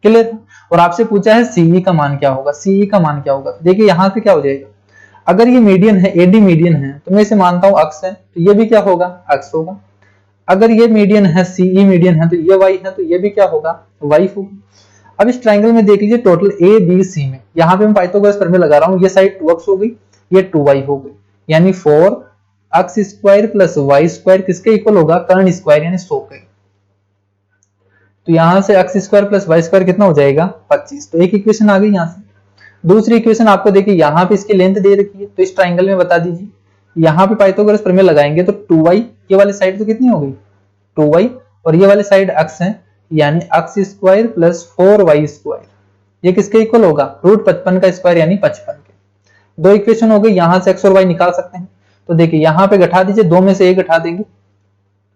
क्लियर है। और आपसे पूछा है CE का मान क्या होगा, CE का मान क्या होगा। देखिए यहाँ से क्या हो जाएगा, अगर ये मीडियन है, AD मीडियन है, तो मैं इसे मानता हूं अक्ष है, तो ये भी क्या होगा, अक्ष होगा। अगर ये मीडियन है, CE मीडियन है, तो ये y है, तो ये भी क्या होगा, y होगा। अब इस ट्राइंगल में देख लीजिए टोटल ABC में, यहाँ पे मैं पाइथागोरस प्रमेय लगा रहा हूँ, ये साइड 2x हो गई, ये 2y हो गई, यानी 4x square plus y square किसके इक्वल होगा, कर्ण स्क्वायर यानी 100 के। तो यहाँ से x square plus y square कितना हो जाएगा, 25। तो एक इक्वेशन आ गई यहाँ से। दूसरी इक्वेशन आपको देखिए यहाँ पे इसकी लेंथ दे रखी है, तो इस ट्राइंगल में बता दीजिए, यहाँ पे पाइथागोरस प्रमेय लगाएंगे तो 2y, ये वाली साइड तो कितनी हो गई, 2y, और ये वाली साइड x है, यानी x square plus 4y square, ये किसके इक्वल होगा, √55 का स्क्वायर यानी 55 के। दो इक्वेशन हो गई, यहाँ से x और y निकाल सकते हैं। तो देखिए यहाँ पे घटा दीजिए, 2 में से 1 घटा देंगे,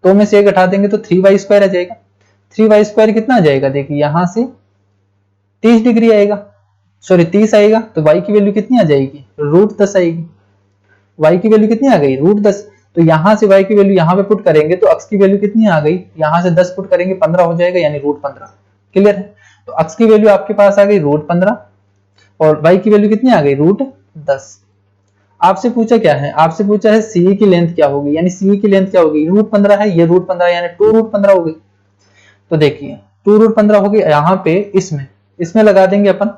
2 में से 1 घटा देंगे तो 3y स्क्वायर आ जाएगा। 3y स्क्वायर कितना आ जाएगा, देखिए यहाँ से 30 डिग्री आएगा, सॉरी 30 आएगा। तो y की वैल्यू कितनी आ जाएगी, √10 आएगी। y की वैल्यू कितनी आ गई, √10। तो यहाँ से y की वैल्यू यहाँ पे पुट करेंगे तो x की वैल्यू कितनी आ गई, यहाँ से 10 पुट करेंगे 15 हो जाएगा, यानी √15। क्लियर है। तो x की वैल्यू आपके पास आ गई √15 और y की वैल्यू कितनी आ गई, √10। आपसे पूछा क्या है, आपसे पूछा है CE की लेंथ क्या होगी, यानी CE की लेंथ क्या होगी, √15 है, ये √15 यानी 2√15 हो गई। तो देखिए 2√15 हो गई, यहाँ पे इसमें लगा देंगे अपन,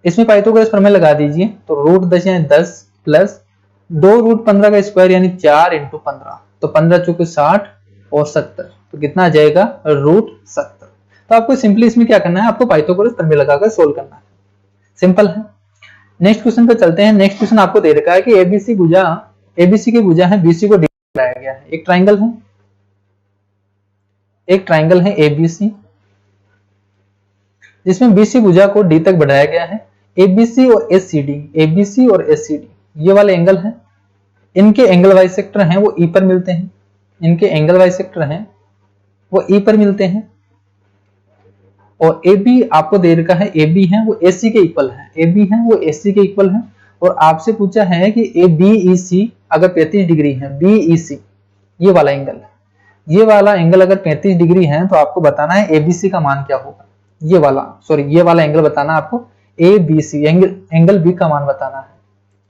इसमें पाइथागोरस प्रमेय लगा दीजिए। तो √10 यानी 10 प्लस 2√15 का स्क्वायर यानी 4 × 15, तो 15 चौके 60 और 70, तो कितना आ जाएगा, √70। तो आपको सिंपली इसमें क्या करना है, आपको पाइथागोरस प्रमेय लगाकर सोल्व करना है, सिंपल है। नेक्स्ट क्वेश्चन पे चलते हैं। नेक्स्ट क्वेश्चन आपको दे रखा है कि ABC की भुजा है, BC को डी बनाया गया है। एक ट्राइंगल है ABC, जिसमें BC भुजा को D तक बढ़ाया गया है। ABC और ACD ये वाले एंगल हैं, इनके एंगल बाइसेक्टर हैं, वो E पर मिलते हैं, इनके एंगल बाइसेक्टर हैं वो E पर मिलते हैं। और AB आपको दे रखा है, AB है वो AC के इक्वल है, AB है वो AC के इक्वल है। और आपसे पूछा है कि BEC अगर 35 डिग्री है, BEC ये वाला एंगल अगर 35 डिग्री है तो आपको बताना है ABC का मान क्या होगा। ये वाला एंगल बताना है आपको, ABC एंगल B का मान बताना है।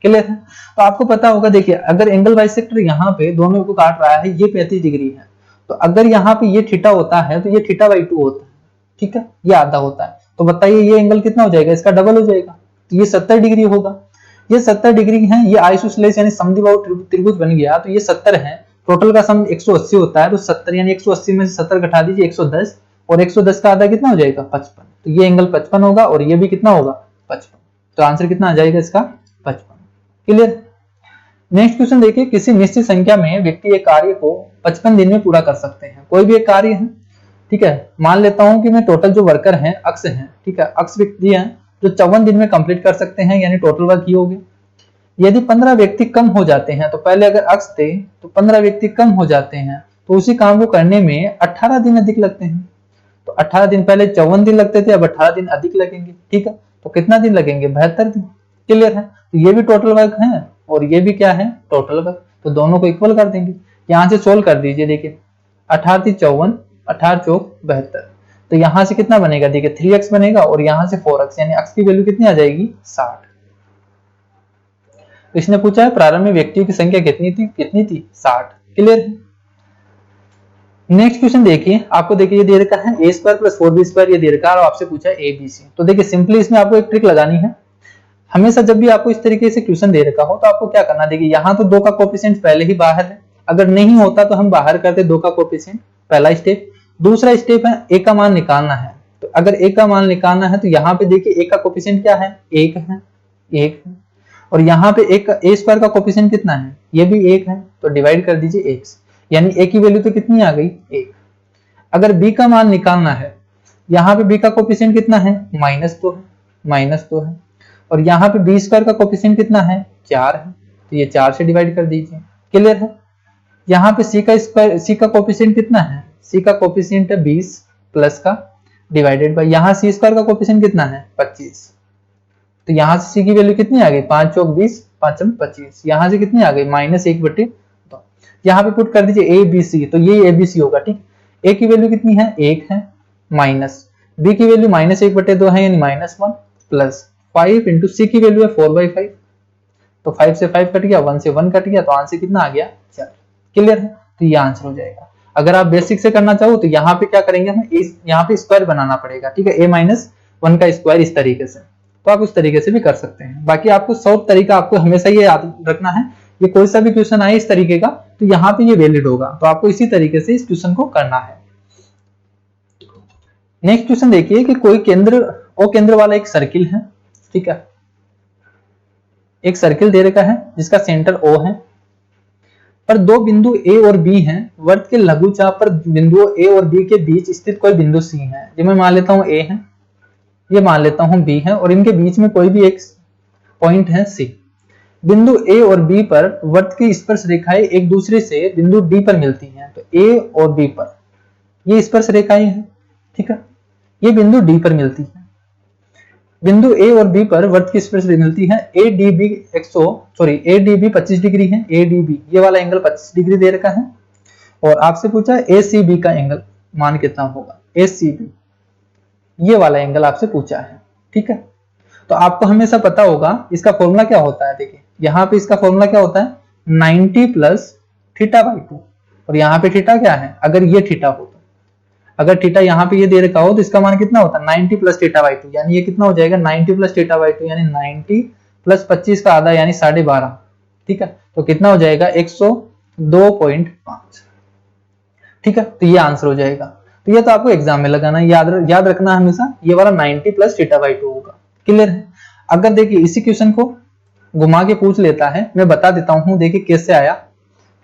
क्लियर है। तो आपको पता होगा, देखिए अगर एंगल बाइसेक्टर यहाँ पे दोनों को काट रहा है, ये 35 डिग्री है, तो अगर यहाँ पे ये थीटा होता है तो ये θ/2 होता है, ठीक है, ये आधा होता है। तो बताइए ये एंगल कितना हो जाएगा, इसका डबल हो जाएगा, तो ये 70 डिग्री होगा। ये 70 डिग्री है, ये आइसोसेलेस यानी समद्विबाहु त्रिभुज बन गया, तो ये 70 है, टोटल का सम 180 होता है, तो 70 यानी 180 में से 70 घटा दीजिए 110, और 110 का आधा कितना हो जाएगा 55, तो ये एंगल 55 होगा और ये भी कितना होगा 55, तो आंसर कितना आ जाएगा इसका 55। क्लियर। नेक्स्ट क्वेश्चन देखिए, किसी निश्चित संख्या में व्यक्ति एक कार्य को 55 दिन में पूरा कर सकते हैं। कोई भी एक कार्य है, ठीक है, मान लेता हूं कि मैं टोटल जो वर्कर हैं अक्ष हैं, ठीक है, अक्ष व्यक्ति हैं जो 54 दिन में कंप्लीट कर सकते हैं, यानी टोटल वर्क ये हो गया। यदि 15 व्यक्ति कम हो जाते हैं, तो पहले अगर अक्ष थे तो 15 व्यक्ति कम हो जाते हैं, तो उसी काम को करने में 18 दिन अधिक लगते हैं। तो 18 दिन, पहले 54 दिन लगते थे, अब 18 दिन अधिक लगेंगे, ठीक है, तो कितना दिन लगेंगे 72 दिन। क्लियर है। तो ये भी टोटल वर्क है और ये भी क्या है टोटल वर्क, तो दोनों को इक्वल कर देंगे। यहां से सोल्व कर दीजिए, देखिए 18 × 54, 18 × 4 72, तो यहां से कितना बनेगा, देखिए 3x बनेगा और यहां से 4x, यानी x की वैल्यू कितनी आ जाएगी 60। तो इसने पूछा है प्रारंभ में व्यक्तियों की संख्या कितनी थी, 60। क्लियर है। नेक्स्ट क्वेश्चन देखिए, आपको देखिए ये दे रखा है a² + 4b² ये दे रखा है और आपसे पूछा है abc। तो देखिए सिंपली इसमें आपको एक ट्रिक लगानी है। हमेशा जब भी आपको इस तरीके से क्वेश्चन दे रखा हो तो आपको क्या करना, देखिए यहाँ तो 2 का कोएफिशिएंट पहले ही बाहर है, अगर नहीं होता तो हम बाहर करते 2 का कोएफिशिएंट, पहला स्टेप। दूसरा स्टेप है a का मान निकालना है, तो अगर a का मान निकालना है तो यहाँ पे देखिए a का कोएफिशिएंट क्या है 1 है, 1 है, और यहाँ पे a² का कोएफिशिएंट कितना है, ये भी 1 है, तो डिवाइड कर दीजिए x, यानी a की वैल्यू तो कितनी आ गई 1। अगर b का मान निकालना है, यहाँ पे b का कोएफिशिएंट कितना है -2 है, -2 है, और यहाँ पे b² का कोएफिशिएंट कितना है 4 है, तो ये 4 से डिवाइड कर दीजिए। क्लियर है। यहाँ पे c का कोएफिशिएंट कितना है, c का कोएफिशिएंट है 20 प्लस का डिवाइडेड बाय, यहाँ c² का कोएफिशिएंट कितना है 25, तो यहाँ से c की वैल्यू कितनी आ गई 5 × 20, 5 × 25, यहाँ से कितनी आ गई -1/2। यहाँ पे पुट कर दीजिए a b c, तो ये abc होगा, ठीक। a की वैल्यू कितनी है 1 है, माइनस b की वैल्यू -1/2 है, यानी -1 प्लस 5 इंटू c की वैल्यू है 4/5, तो 5 से 5 कट गया, 1 से 1 कट गया, तो आंसर कितना आ गया 4। क्लियर है। तो ये आंसर हो जाएगा। अगर आप बेसिक से करना चाहो तो यहाँ पे क्या करेंगे, हमें यहाँ पे स्क्वायर बनाना पड़ेगा, ठीक है, a-1 का स्क्वायर इस तरीके से, तो आप उस तरीके से भी कर सकते हैं। बाकी आपको शॉर्ट तरीका आपको हमेशा ये याद रखना है, ये कोई सा भी क्वेश्चन आए इस तरीके का तो यहाँ पे ये वैलिड होगा, तो आपको इसी तरीके से इस क्वेश्चन को करना है। नेक्स्ट क्वेश्चन देखिए कि कोई केंद्र वाला एक सर्किल है, ठीक है, एक सर्किल दे रखा है जिसका सेंटर O है, पर 2 बिंदु A और B हैं। वृत्त के लघुचाप पर बिंदुओं A और B के बीच स्थित कोई बिंदु C है। ये मैं मान लेता हूं A है, ये मान लेता हूं B है, और इनके बीच में कोई भी एक पॉइंट है C। बिंदु A और B पर वृत्त की स्पर्श रेखाएं एक दूसरे से बिंदु D पर मिलती हैं, तो A और B पर ये स्पर्श रेखाएं हैं, ठीक है, ये बिंदु D पर मिलती है। बिंदु A और B पर वृत्त की स्पर्श मिलती है। ADB 25 डिग्री है, ADB ये वाला एंगल 25 डिग्री दे रखा है, और आपसे पूछा है ACB का एंगल मान कितना होगा, ACB ये वाला एंगल आपसे पूछा है, ठीक है। तो आपको हमेशा पता होगा इसका फॉर्मूला क्या होता है, देखिए यहाँ पे इसका फॉर्मूला क्या होता है 90 + θ/2, और यहाँ पे थीटा क्या है, अगर ये थीटा हो तो, अगर थीटा यहाँ पे ये दे रखा हो तो इसका मान कितना होता है 90 + θ/2, यानी ये कितना हो जाएगा 90 + θ/2, यानी 90 + 25 का आधा यानी 12.5, ठीक है, तो कितना हो जाएगा 102.5, ठीक है, तो ये आंसर हो जाएगा। तो ये तो आपको एग्जाम में लगाना है, याद रखना हमेशा ये वाला 90 + θ/2 होगा। क्लियर है। अगर देखिए इसी क्वेश्चन को घुमा के पूछ लेता है, मैं बता देता हूं देखिए कैसे आया,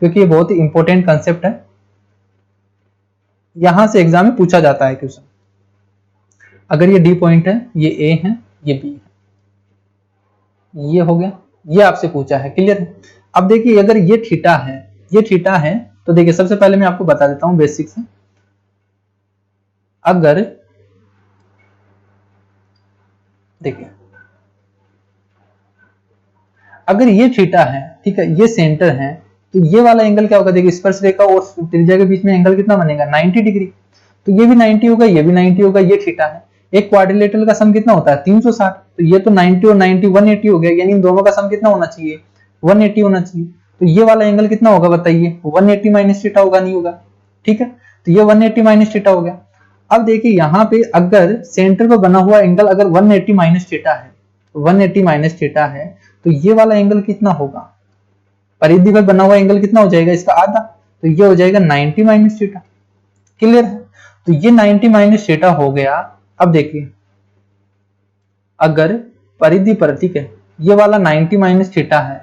क्योंकि ये बहुत ही इंपॉर्टेंट कंसेप्ट है, यहां से एग्जाम में पूछा जाता है क्वेश्चन। अगर ये डी पॉइंट है, ये ए है, ये बी है, ये हो गया, ये आपसे पूछा है। क्लियर है। अब देखिए अगर ये थीटा है, ये थीटा है, तो देखिए सबसे पहले मैं आपको बता देता हूं बेसिक से, अगर देखिए अगर ये थीटा है, ठीक है, ये सेंटर है, तो ये वाला एंगल क्या होगा, देखिए स्पर्श रेखा और त्रिज्या के बीच में एंगल कितना बनेगा 90 डिग्री, तो ये भी 90 होगा, ये भी 90 होगा, ये थीटा है। एक क्वाड्रिलेटरल का सम कितना होता है 360, तो ये तो 90 और 90 180 हो गया, यानी इन दोनों का सम कितना होना चाहिए 180 होना चाहिए। तो ये वाला एंगल कितना होगा बताइए 180 - थीटा होगा, नहीं होगा, ठीक है, तो ये 180 - थीटा हो गया। अब देखिए यहाँ पे अगर सेंटर पर बना हुआ एंगल अगर 180 - थीटा है, 180 - थीटा है, तो ये वाला एंगल कितना होगा, परिधि पर बना हुआ एंगल कितना हो जाएगा, इसका आधा, तो ये हो जाएगा 90 माइनस थीटा। क्लियर है? तो ये 90 माइनस थीटा हो गया। अब देखिए, अगर परिधि पर, ठीक है, ये वाला 90 माइनस थीटा है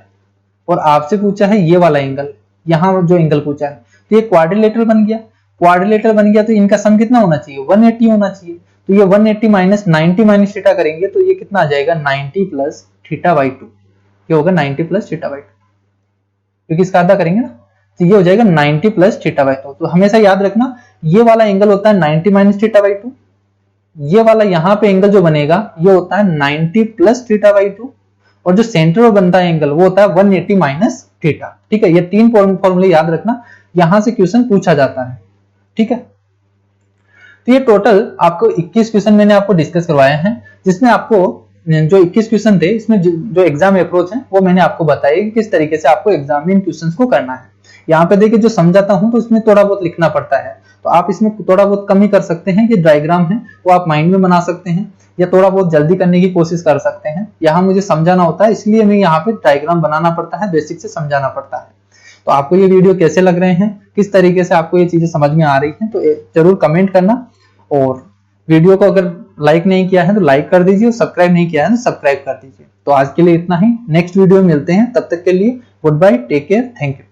और आपसे पूछा है ये वाला एंगल, यहां जो एंगल पूछा है, तो ये क्वाड्रिलेटरल बन गया। क्वाड्रिलेटरल बन गया तो इनका सम कितना होना चाहिए, 180 होना चाहिए। तो ये 180 माइनस 90 माइनस थीटा करेंगे तो ये कितना आ जाएगा, 90 प्लस थीटा बाई 2। ये होगा 90 प्लस थीटा बाई 2, क्योंकि इसका आधा करेंगे ना, तो ये हो जाएगा 90 प्लस थीटा बाई 2। तो हमेशा याद रखना ये वाला एंगल होता है 90 माइनस थीटा बाई 2, ये वाला यहाँ पे एंगल जो बनेगा ये होता है 90 प्लस थीटा बाई 2, और जो सेंटर में बनता है एंगल वो होता है 180 माइनस थीटा। ठीक है, ये तीन फॉर्मूले याद रखना, यहां से क्वेश्चन पूछा जाता है। ठीक है, तो ये टोटल आपको 21 क्वेश्चन मैंने आपको डिस्कस करवाए हैं, जिसमें आपको जो 21 क्वेश्चन थे इसमें जो एग्जाम अप्रोच है वो मैंने आपको बताया कि किस तरीके से आपको एग्जाम में इन क्वेश्चंस को करना है। यहाँ पे देखिए जो समझाता हूं तो इसमें थोड़ा बहुत लिखना पड़ता है, तो आप इसमें थोड़ा बहुत कम ही कर सकते हैं। ये डायग्राम है वो आप माइंड में बना सकते हैं या थोड़ा बहुत जल्दी करने की कोशिश कर सकते हैं। यहाँ मुझे समझाना होता है इसलिए मैं यहाँ पे डायग्राम बनाना पड़ता है, बेसिक से समझाना पड़ता है। तो आपको ये वीडियो कैसे लग रहे हैं, किस तरीके से आपको ये चीजें समझ में आ रही हैं, तो जरूर कमेंट करना। और वीडियो को अगर लाइक नहीं किया है तो लाइक कर दीजिए, और सब्सक्राइब नहीं किया है तो सब्सक्राइब कर दीजिए। तो आज के लिए इतना ही, नेक्स्ट वीडियो में मिलते हैं, तब तक के लिए good bye, take care, thank you.